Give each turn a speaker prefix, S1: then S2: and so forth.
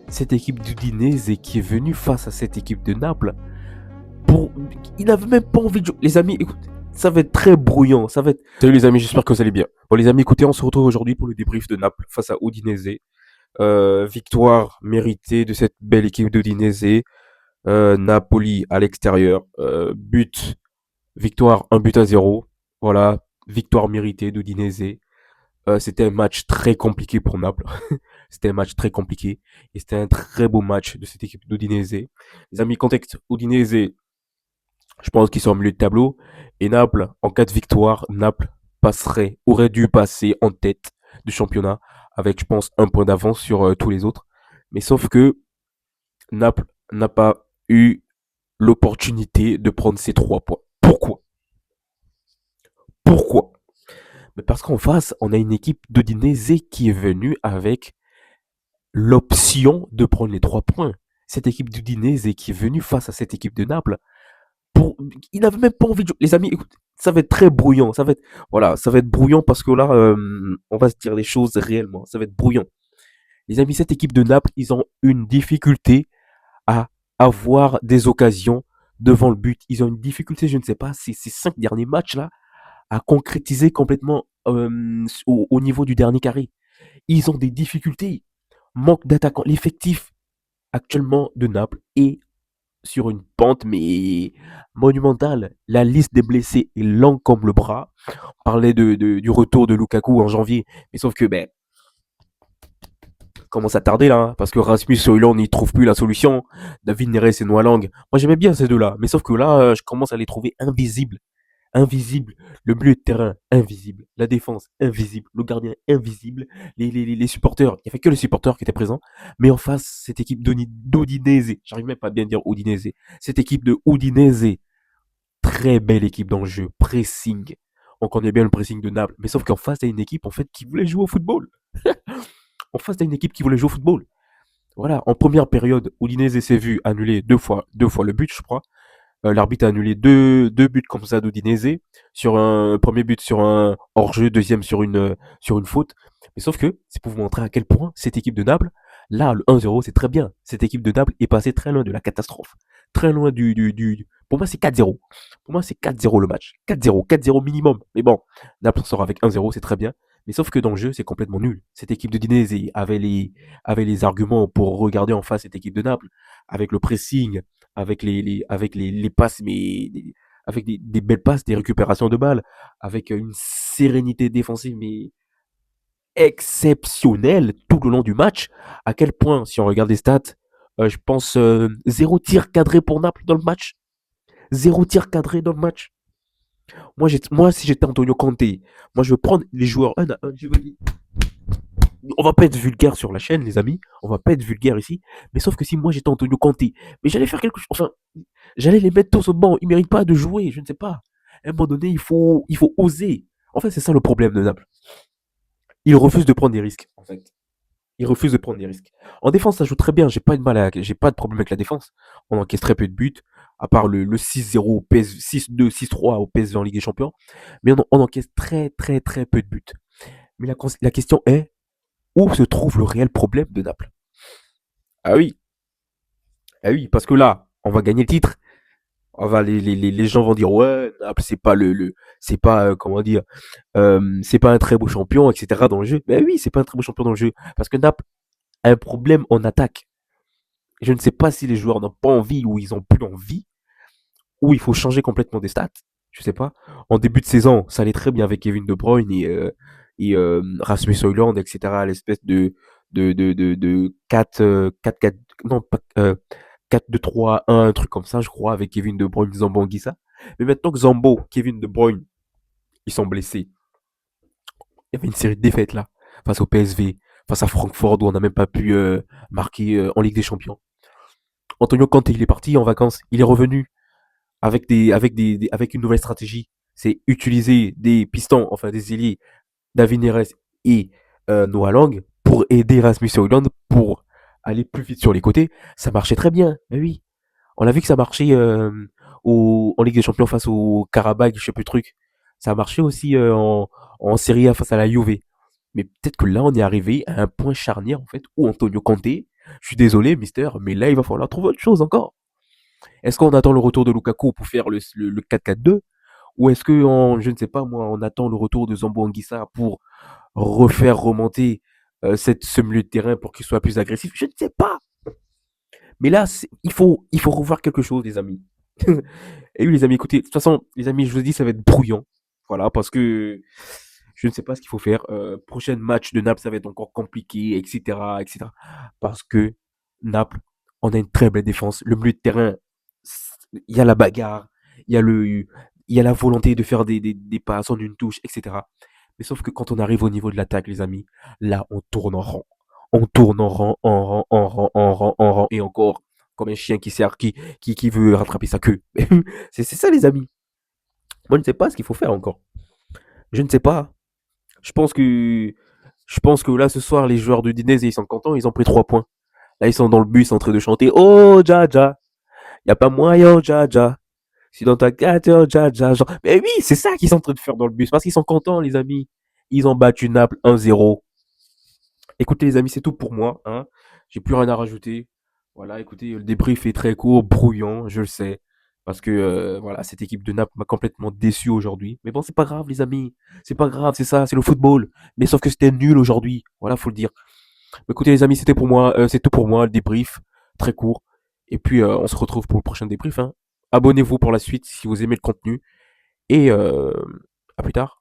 S1: cette équipe d'Udinese qui est venue face à cette équipe de Naples, pour... ils n'avaient même pas envie de jouer. Les amis, écoute, ça va être très brouillant. Ça va être... Salut les amis, j'espère que vous allez bien. Bon les amis, écoutez, on se retrouve aujourd'hui pour le débrief de Naples face à Udinese. Victoire méritée de cette belle équipe d'Udinese. Napoli à l'extérieur. Victoire 1-0. Voilà, victoire méritée d'Udinese. C'était un match très compliqué pour Naples. C'était un match très compliqué. Et c'était un très beau match de cette équipe d'Udinese. Les amis, contexte, Udinese, je pense qu'ils sont au milieu de tableau. Et Naples, en cas de victoire, Naples aurait dû passer en tête du championnat avec, je pense, un point d'avance sur tous les autres. Mais sauf que Naples n'a pas eu l'opportunité de prendre ces 3 points. Pourquoi? Pourquoi? Mais parce qu'en face, on a une équipe d'Udinese qui est venue avec l'option de prendre les 3 points. Cette équipe d'Udinese qui est venue face à cette équipe de Naples, pour... ils n'avaient même pas envie de jouer. Les amis, écoute, ça va être très brouillant. Ça va être brouillant parce que là, on va se dire les choses réellement. Ça va être brouillant. Les amis, cette équipe de Naples, ils ont une difficulté à avoir des occasions devant le but. Ils ont une difficulté, je ne sais pas, ces 5 derniers matchs-là, à concrétiser complètement au niveau du dernier carré. Ils ont des difficultés. Manque d'attaquants. L'effectif actuellement de Naples est sur une pente mais monumentale. La liste des blessés est longue comme le bras. On parlait du retour de Lukaku en janvier, mais sauf que commence à tarder là, hein, parce que Rasmus Højlund n'y trouve plus la solution. David Neres et Noah Lang. Moi j'aimais bien ces deux-là, mais sauf que là je commence à les trouver invisibles. Invisible, le milieu de terrain invisible, la défense invisible, le gardien invisible, les supporters, il n'y avait que les supporters qui étaient présents, mais en face, cette équipe d'Udinese, j'arrive même pas à bien dire Udinese, cette équipe de Udinese, très belle équipe dans le jeu, pressing, on connaît bien le pressing de Naples, mais sauf qu'en face, il y a une équipe en fait qui voulait jouer au football. En face, il y a une équipe qui voulait jouer au football. Voilà, en première période, Udinese s'est vu annuler deux fois le but, je crois. L'arbitre a annulé deux buts comme ça d'Udinese, sur un premier but sur un hors-jeu, deuxième sur une faute. Mais sauf que c'est pour vous montrer à quel point cette équipe de Naples, là, le 1-0, c'est très bien. Cette équipe de Naples est passée très loin de la catastrophe. Très loin Pour moi, c'est 4-0. Pour moi, c'est 4-0 le match. 4-0, 4-0 minimum. Mais bon, Naples sort avec 1-0, c'est très bien. Mais sauf que dans le jeu, c'est complètement nul. Cette équipe de Dinese avait les arguments pour regarder en face cette équipe de Naples, avec le pressing, avec les passes, avec des belles passes, des récupérations de balles, avec une sérénité défensive, mais exceptionnelle tout le long du match. À quel point, si on regarde les stats, je pense 0 tir cadré pour Naples dans le match. 0 tir cadré dans le match. Moi si j'étais Antonio Conte, moi je veux prendre les joueurs un à un. On va pas être vulgaire sur la chaîne, les amis. On va pas être vulgaire ici. Mais sauf que si moi j'étais Antonio Conte, mais j'allais faire quelque chose. Enfin, j'allais les mettre tous au banc. Ils méritent pas de jouer. Je ne sais pas. À un moment donné, il faut oser. En fait, c'est ça le problème de Naples. Ils refusent de prendre des risques. En fait, ils refusent de prendre des risques. En défense, ça joue très bien. J'ai pas de problème avec la défense. On encaisse très peu de buts, à part le 6-0 au PS, 6-2, 6-3 au PSV en Ligue des Champions. Mais on encaisse très très très peu de buts. Mais la question est, où se trouve le réel problème de Naples? Ah oui, ah oui, parce que là, on va gagner le titre. Les gens vont dire ouais, Naples c'est pas c'est pas comment dire, c'est pas un très beau champion, etc. dans le jeu. Mais oui, c'est pas un très beau champion dans le jeu parce que Naples a un problème en attaque. Je ne sais pas si les joueurs n'ont pas envie ou ils ont plus envie ou il faut changer complètement des stats. Je sais pas. En début de saison, ça allait très bien avec Kevin De Bruyne et Rasmus Højlund, etc. L'espèce de 4 non pas 4-2-3-1, un truc comme ça, je crois, avec Kevin De Bruyne, Zambo Anguissa. Mais maintenant que Zambo, Kevin De Bruyne, ils sont blessés, il y avait une série de défaites là, face au PSV, face à Francfort, où on n'a même pas pu marquer en Ligue des Champions. Antonio Conte, il est parti en vacances, il est revenu avec une nouvelle stratégie. C'est utiliser des pistons, enfin des ailiers, David Neres et Noah Lang, pour aider Rasmus Højlund pour aller plus vite sur les côtés. Ça marchait très bien, mais oui. On a vu que ça marchait en Ligue des Champions face au Karabakh, je sais plus le truc. Ça a marché aussi en Serie A face à la Juve. Mais peut-être que là, on est arrivé à un point charnière, en fait, où Antonio Conte Je suis désolé, mister, mais là, il va falloir trouver autre chose encore. Est-ce qu'on attend le retour de Lukaku pour faire le 4-4-2? Ou est-ce que, je ne sais pas moi, on attend le retour de Zambo Anguissa pour refaire remonter ce milieu de terrain pour qu'il soit plus agressif? Je ne sais pas. Mais là, il faut revoir quelque chose, les amis. Et oui, les amis, écoutez, de toute façon, les amis, je vous dis, ça va être brouillon. Voilà, parce que je ne sais pas ce qu'il faut faire. Prochain match de Naples, ça va être encore compliqué, etc., etc. Parce que Naples, on a une très belle défense. Le milieu de terrain, il y a la bagarre, il y a il y a la volonté de faire des passes en une touche, etc. Mais sauf que quand on arrive au niveau de l'attaque, les amis, là, on tourne en rang. On tourne en rang, en rang, en rang, en rang, en rang, et encore, comme un chien qui veut rattraper sa queue. C'est ça, les amis. Moi, je ne sais pas ce qu'il faut faire encore. Je ne sais pas. Je pense que, je pense que là, ce soir, les joueurs de Dinez, ils sont contents, ils ont pris 3 points. Là, ils sont dans le bus en train de chanter Oh, Jaja, y a pas moyen, Jaja. Si dans ta tête, oh, Jaja. Genre. Mais oui, c'est ça qu'ils sont en train de faire dans le bus parce qu'ils sont contents, les amis. Ils ont battu Naples 1-0. Écoutez, les amis, c'est tout pour moi. Hein. J'ai plus rien à rajouter. Voilà, écoutez, le débrief est très court, brouillon, je le sais. Parce que voilà, cette équipe de Naples m'a complètement déçu aujourd'hui. Mais bon, c'est pas grave, les amis. C'est pas grave, c'est ça, c'est le football. Mais sauf que c'était nul aujourd'hui. Voilà, faut le dire. Écoutez, les amis, c'était pour moi, c'est tout pour moi, le débrief, très court. Et puis, on se retrouve pour le prochain débrief. Hein. Abonnez-vous pour la suite si vous aimez le contenu. Et à plus tard.